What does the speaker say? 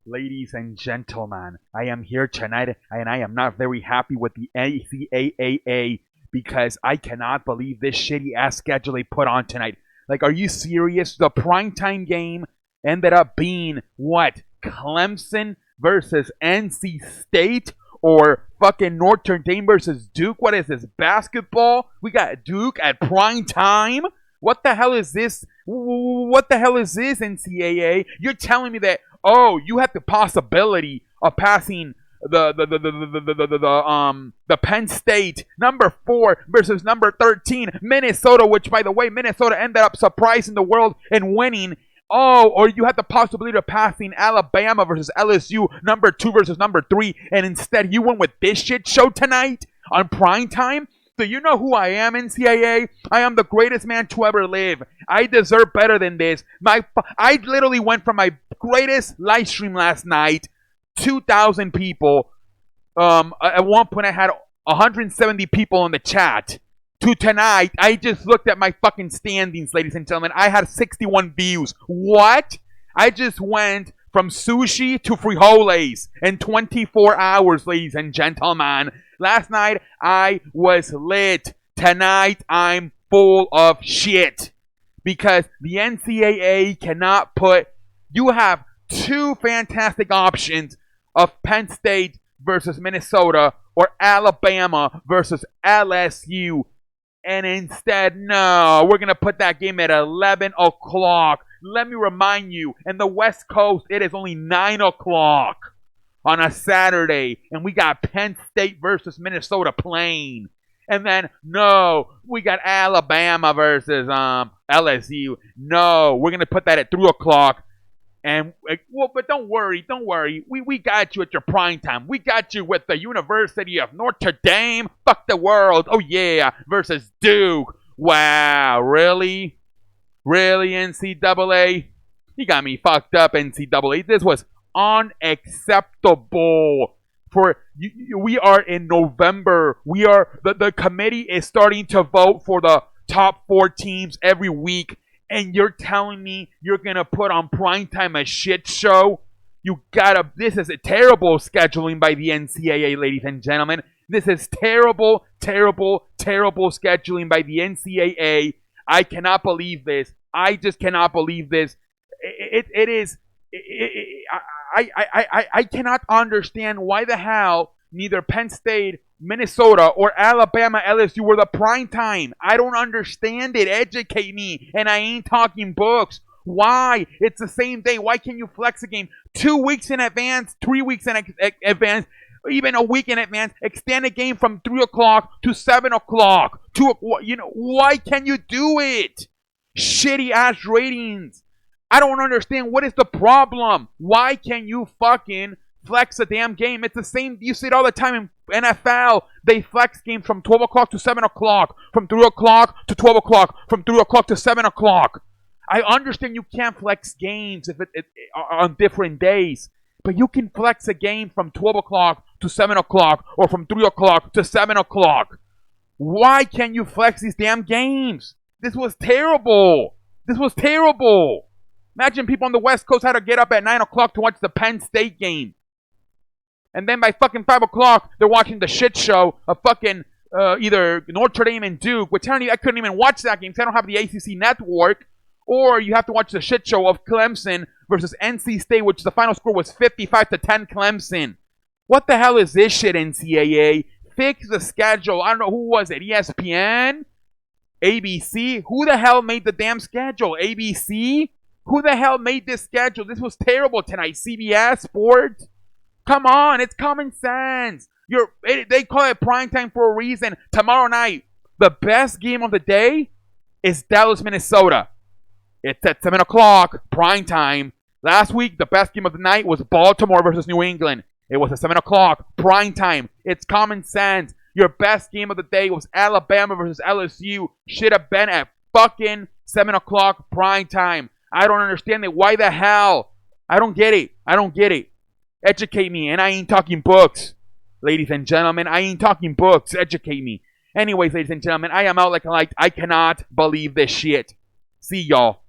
Ladies and gentlemen, I am here tonight and I am not very happy with the NCAA because I cannot believe this shitty ass schedule they put on tonight. Like, are you serious? The primetime game ended up being what? Clemson versus NC State? Or fucking Notre Dame versus Duke? What is this, basketball? We got Duke at prime time? What the hell is this? What the hell is this, NCAA? You're telling me that, oh, you have the possibility of passing the Penn State number 4 versus number 13 Minnesota, which, by the way, Minnesota ended up surprising the world and winning. Oh, or you have the possibility of passing Alabama versus LSU, number 2 versus number 3, and instead you went with this shit show tonight on prime time? Do you know who I am, NCAA? I am the greatest man to ever live. I deserve better than this. I literally went from my greatest live stream last night, 2,000 people. At one point I had 170 people in the chat. To tonight, I just looked at my fucking standings, ladies and gentlemen. I had 61 views. What? I just went from sushi to frijoles in 24 hours, ladies and gentlemen. Last night, I was lit. Tonight, I'm full of shit. Because the NCAA cannot put... You have two fantastic options of Penn State versus Minnesota or Alabama versus LSU. And instead, no, we're going to put that game at 11 o'clock. Let me remind you, in the West Coast, it is only 9 o'clock on a Saturday. And we got Penn State versus Minnesota playing. And then, no, we got Alabama versus LSU. No, we're going to put that at 3 o'clock. And, well, but don't worry. We got you at your prime time. We got you with the University of Notre Dame. Fuck the world. Oh, yeah. Versus Duke. Wow. Really? Really, NCAA? You got me fucked up, NCAA. This was unacceptable. We are in November. The committee is starting to vote for the top 4 teams every week. And you're telling me you're going to put on primetime a shit show? This is a terrible scheduling by the NCAA, ladies and gentlemen. This is terrible, terrible, terrible scheduling by the NCAA. I cannot believe this. I just cannot believe this. I cannot understand why the hell neither Penn State, Minnesota, or Alabama, LSU were the prime time. I don't understand it. Educate me. And I ain't talking books. Why? It's the same day. Why can't you flex a game 2 weeks in advance, 3 weeks in advance, even a week in advance? Extend a game from 3 o'clock to 7 o'clock. Why can't you do it? Shitty ass ratings. I don't understand. What is the problem? Why can't you fucking flex a damn game? It's the same. You see it all the time in NFL. They flex games from 12 o'clock to 7 o'clock, from 3 o'clock to 12 o'clock, from 3 o'clock to 7 o'clock. I understand you can't flex games if it on different days, but you can flex a game from 12 o'clock to 7 o'clock or from 3 o'clock to 7 o'clock. Why can't you flex these damn games? This was terrible. This was terrible. Imagine people on the West Coast had to get up at 9 o'clock to watch the Penn State game. And then by fucking 5 o'clock, they're watching the shit show of fucking either Notre Dame and Duke, which I couldn't even watch that game because I don't have the ACC network. Or you have to watch the shit show of Clemson versus NC State, which the final score was 55-10 Clemson. What the hell is this shit, NCAA? Fix the schedule. I don't know, who was it? ESPN? ABC? Who the hell made the damn schedule? ABC? Who the hell made this schedule? This was terrible tonight. CBS Sports? Come on, it's common sense. They call it primetime for a reason. Tomorrow night, the best game of the day is Dallas, Minnesota. It's at 7 o'clock, prime time. Last week, the best game of the night was Baltimore versus New England. It was at 7 o'clock, prime time. It's common sense. Your best game of the day was Alabama versus LSU. Should have been at fucking 7 o'clock, prime time. I don't understand it. Why the hell? I don't get it. Educate me, and I ain't talking books. Ladies and gentlemen, I ain't talking books. Educate me. Anyways, ladies and gentlemen, I am out like a light. I cannot believe this shit. See y'all.